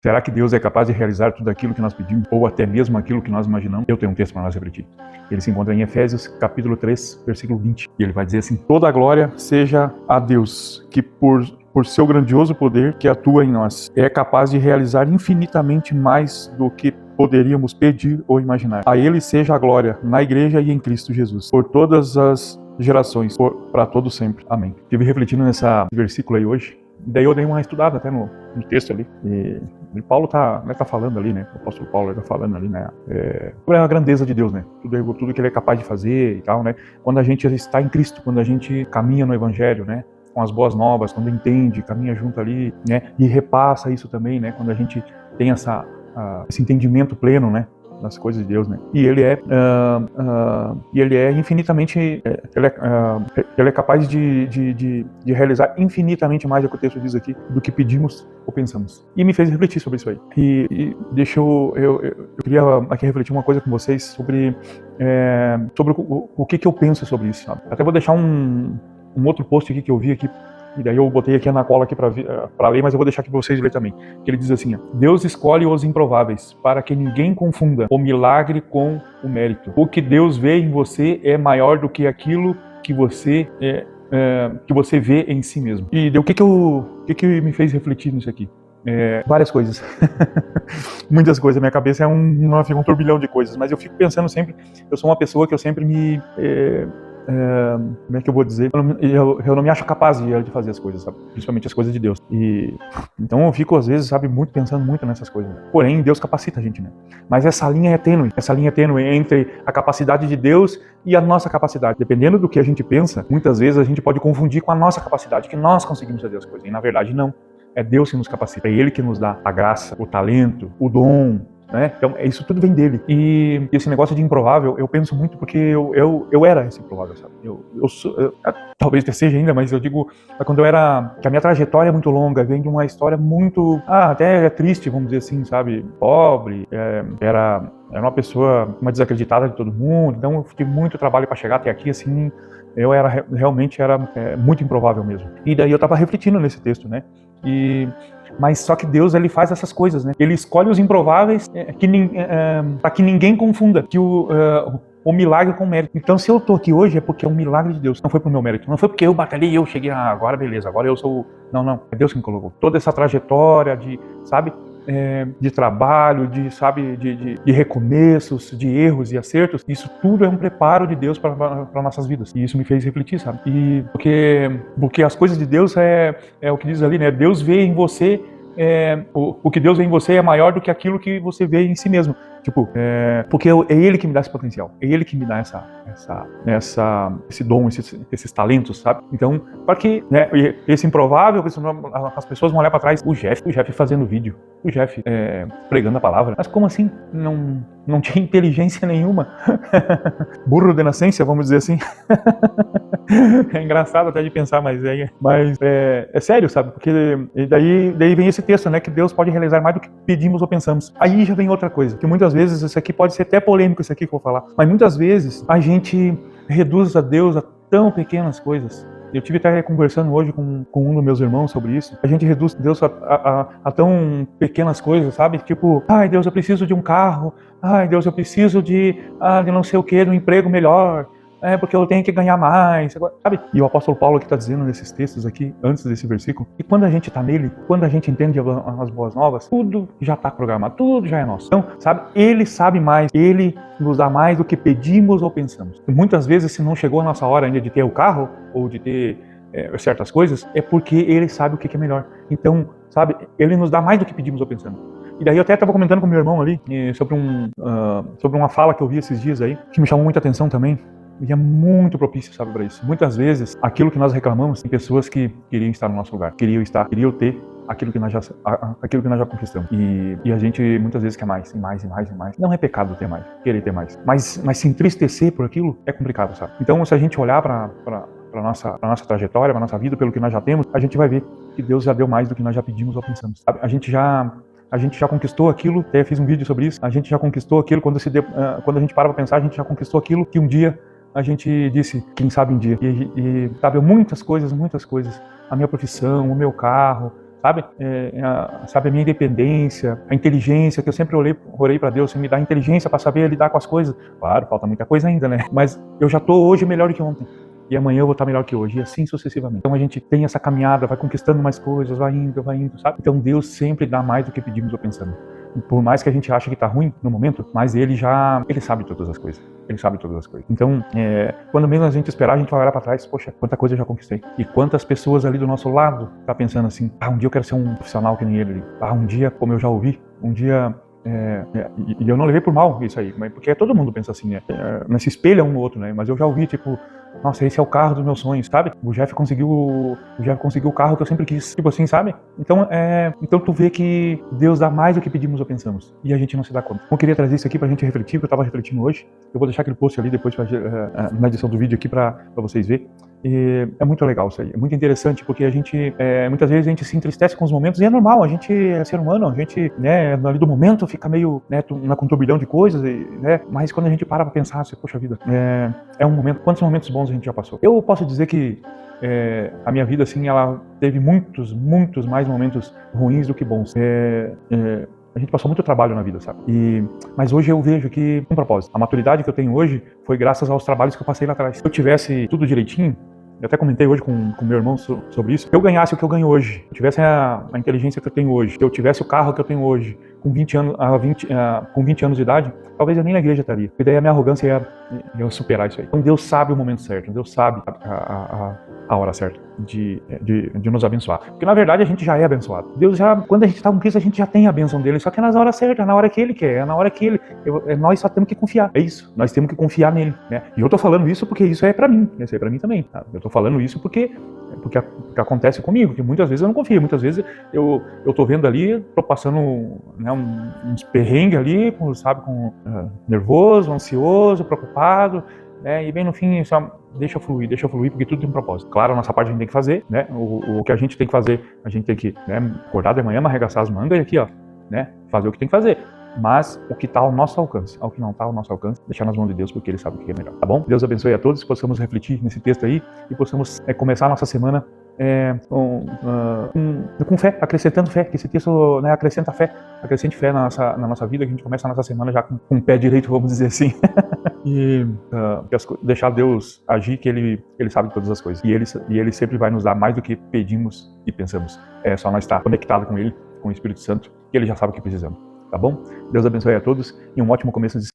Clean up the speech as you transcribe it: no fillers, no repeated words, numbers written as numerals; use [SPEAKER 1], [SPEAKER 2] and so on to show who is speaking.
[SPEAKER 1] Será que Deus é capaz de realizar tudo aquilo que nós pedimos, ou até mesmo aquilo que nós imaginamos? Eu tenho um texto para nós refletir. Ele se encontra em Efésios, capítulo 3, versículo 20. E ele vai dizer assim: toda a glória seja a Deus, que por seu grandioso poder que atua em nós, é capaz de realizar infinitamente mais do que poderíamos pedir ou imaginar. A Ele seja a glória, na Igreja e em Cristo Jesus, por todas as gerações, para todos sempre. Amém. Estive refletindo nesse versículo aí hoje. Daí eu dei uma estudada até no texto ali. E Paulo tá falando ali, né? O apóstolo Paulo tá falando ali, né? Sobre a grandeza de Deus, né? Tudo que ele é capaz de fazer e tal, né? Quando a gente está em Cristo, quando a gente caminha no Evangelho, né? Com as boas novas, quando entende, caminha junto ali, né? E repassa isso também, né? Quando a gente tem esse entendimento pleno, né? Das coisas de Deus, né? E ele é infinitamente, ele é capaz de realizar infinitamente mais, é o que o texto diz aqui, do que pedimos ou pensamos. E me fez refletir sobre isso aí. E deixa eu queria aqui refletir uma coisa com vocês sobre o que eu penso sobre isso, sabe? Até vou deixar um outro post aqui que eu vi aqui, e daí eu botei aqui na cola aqui para ler, mas eu vou deixar aqui para vocês ler também. Que ele diz assim: ó, Deus escolhe os improváveis para que ninguém confunda o milagre com o mérito. O que Deus vê em você é maior do que aquilo que você vê em si mesmo. E o que me fez refletir nisso aqui? Várias coisas. Muitas coisas. Minha cabeça é um turbilhão de coisas, mas eu fico pensando sempre. Eu sou uma pessoa que eu sempre como é que eu vou dizer? Eu não me acho capaz de fazer as coisas, sabe? Principalmente as coisas de Deus. E então eu fico, às vezes, sabe, pensando muito nessas coisas. Porém, Deus capacita a gente, né? Mas essa linha é tênue. Essa linha é tênue entre a capacidade de Deus e a nossa capacidade. Dependendo do que a gente pensa, muitas vezes a gente pode confundir com a nossa capacidade, que nós conseguimos fazer as coisas. E, na verdade, não. É Deus que nos capacita. É Ele que nos dá a graça, o talento, o dom, né? Então, isso tudo vem dele. E esse negócio de improvável, eu penso muito porque eu era esse improvável, sabe? Talvez seja ainda, mas eu digo, quando eu era, que a minha trajetória é muito longa, vem de uma história muito, até triste, vamos dizer assim, sabe? Pobre, era uma pessoa, uma desacreditada de todo mundo, então eu tive muito trabalho para chegar até aqui, assim, eu realmente era muito improvável mesmo. E daí eu tava refletindo nesse texto, né? Mas só que Deus, ele faz essas coisas, né? Ele escolhe os improváveis para que ninguém confunda que o milagre com o mérito. Então, se eu tô aqui hoje, é porque é um milagre de Deus. Não foi pro meu mérito. Não foi porque eu batalhei e eu cheguei, agora beleza, agora eu sou... Não. É Deus que me colocou. Toda essa trajetória de trabalho, de recomeços, de erros e acertos, isso tudo é um preparo de Deus para nossas vidas. E isso me fez refletir, sabe? E porque as coisas de Deus é o que diz ali, né? Deus vê em você, o que Deus vê em você é maior do que aquilo que você vê em si mesmo. Tipo, porque é Ele que me dá esse potencial, é Ele que me dá esse dom, esses talentos, sabe? Então, para que, né, esse improvável, as pessoas vão olhar para trás, o Jeff fazendo vídeo, o Jeff pregando a palavra, mas como assim? Não tinha inteligência nenhuma. Burro de nascença, vamos dizer assim. É engraçado até de pensar, mas é sério, sabe? Porque daí vem esse texto, né? Que Deus pode realizar mais do que pedimos ou pensamos. Aí já vem outra coisa, que muitas vezes, isso aqui pode ser até polêmico, isso aqui que eu vou falar, mas muitas vezes a gente reduz a Deus a tão pequenas coisas. Eu tive até conversando hoje com um dos meus irmãos sobre isso. A gente reduz Deus a tão pequenas coisas, sabe? Tipo, ai Deus, eu preciso de um carro. Ai Deus, eu preciso de não sei o que, de um emprego melhor. Porque eu tenho que ganhar mais, sabe? E o apóstolo Paulo que está dizendo nesses textos aqui, antes desse versículo, que quando a gente está nele, quando a gente entende as boas novas, tudo já está programado, tudo já é nosso. Então, sabe, Ele sabe mais, Ele nos dá mais do que pedimos ou pensamos. E muitas vezes, se não chegou a nossa hora ainda de ter o carro, ou de ter certas coisas, é porque Ele sabe o que é melhor. Então, sabe, Ele nos dá mais do que pedimos ou pensamos. E daí eu até estava comentando com meu irmão ali, sobre uma fala que eu vi esses dias aí, que me chamou muita atenção também. E é muito propício, sabe, para isso. Muitas vezes, aquilo que nós reclamamos, tem pessoas que queriam estar no nosso lugar, queriam ter aquilo que nós já conquistamos. E a gente muitas vezes quer mais, e mais, e mais, e mais. Não é pecado ter mais, querer ter mais. Mas se entristecer por aquilo é complicado, sabe? Então, se a gente olhar para nossa trajetória, para nossa vida, pelo que nós já temos, a gente vai ver que Deus já deu mais do que nós já pedimos ou pensamos, sabe? A gente já conquistou aquilo, até fiz um vídeo sobre isso, a gente já conquistou aquilo, quando a gente para pensar, a gente já conquistou aquilo que um dia a gente disse, quem sabe um dia. E sabe, muitas coisas, a minha profissão, o meu carro, sabe? Sabe, a minha independência, a inteligência, que eu sempre orei para Deus, me dá inteligência para saber lidar com as coisas. Claro, falta muita coisa ainda, né? Mas eu já tô hoje melhor do que ontem. E amanhã eu vou estar melhor que hoje, e assim sucessivamente. Então a gente tem essa caminhada, vai conquistando mais coisas, vai indo, sabe? Então Deus sempre dá mais do que pedimos ou pensamos. Por mais que a gente ache que tá ruim no momento, mas Ele sabe todas as coisas. Ele sabe todas as coisas. Então, quando menos a gente esperar, a gente vai olhar para trás, poxa, quanta coisa eu já conquistei. E quantas pessoas ali do nosso lado tá pensando assim, um dia eu quero ser um profissional que nem ele. Um dia, como eu já ouvi, um dia... e eu não levei por mal isso aí, porque todo mundo pensa assim, né? Não se espelha um no outro, né? Mas eu já ouvi, tipo, nossa, esse é o carro dos meus sonhos, sabe? O Jeff conseguiu o carro que eu sempre quis, tipo assim, sabe? Então tu vê que Deus dá mais do que pedimos ou pensamos, e a gente não se dá conta. Eu queria trazer isso aqui pra gente refletir, porque eu tava refletindo hoje. Eu vou deixar aquele post ali depois na edição do vídeo aqui pra vocês verem. E é muito legal isso aí, é muito interessante, porque a gente, muitas vezes a gente se entristece com os momentos, e é normal, a gente é ser humano, a gente, né, ali do momento fica meio, né, com um turbilhão de coisas, né, mas quando a gente para pra pensar, assim, poxa vida, é um momento, quantos momentos bons a gente já passou. Eu posso dizer que a minha vida, assim, ela teve muitos mais momentos ruins do que bons. A gente passou muito trabalho na vida, sabe? Mas hoje eu vejo que tem um propósito. A maturidade que eu tenho hoje foi graças aos trabalhos que eu passei lá atrás. Se eu tivesse tudo direitinho, eu até comentei hoje com meu irmão sobre isso. Se eu ganhasse o que eu ganho hoje, se eu tivesse a inteligência que eu tenho hoje, se eu tivesse o carro que eu tenho hoje, com 20 anos de idade, talvez eu nem na igreja estaria. Porque daí a minha arrogância ia superar isso aí. Então Deus sabe o momento certo, Deus sabe a hora certa de nos abençoar. Porque na verdade a gente já é abençoado. Deus já, quando a gente está com Cristo, a gente já tem a bênção dele, só que é nas horas certas, na hora que ele quer, é na hora que nós só temos que confiar. É isso, nós temos que confiar nele, né? E eu tô falando isso porque isso é pra mim, isso é pra mim também, tá? Eu tô falando isso porque acontece comigo, que muitas vezes eu não confio, muitas vezes eu tô vendo ali, tô passando, né, uns perrengues ali, sabe, nervoso, ansioso, preocupado, né, e bem no fim, só deixa fluir, porque tudo tem um propósito. Claro, a nossa parte a gente tem que fazer, né, o que a gente tem que fazer, a gente tem que, né, acordar de manhã, arregaçar as mangas e aqui, ó, né, fazer o que tem que fazer. Mas o que está ao nosso alcance, ao que não está ao nosso alcance, deixar nas mãos de Deus, porque Ele sabe o que é melhor, tá bom? Deus abençoe a todos, que possamos refletir nesse texto aí e possamos começar a nossa semana com fé, acrescentando fé, que esse texto, né, acrescente fé na nossa vida, que a gente começa a nossa semana já com o pé direito, vamos dizer assim. E deixar Deus agir, que Ele sabe de todas as coisas. E Ele sempre vai nos dar mais do que pedimos e pensamos. É só nós estar conectado com Ele, com o Espírito Santo, que Ele já sabe o que precisamos. Tá bom? Deus abençoe a todos e um ótimo começo de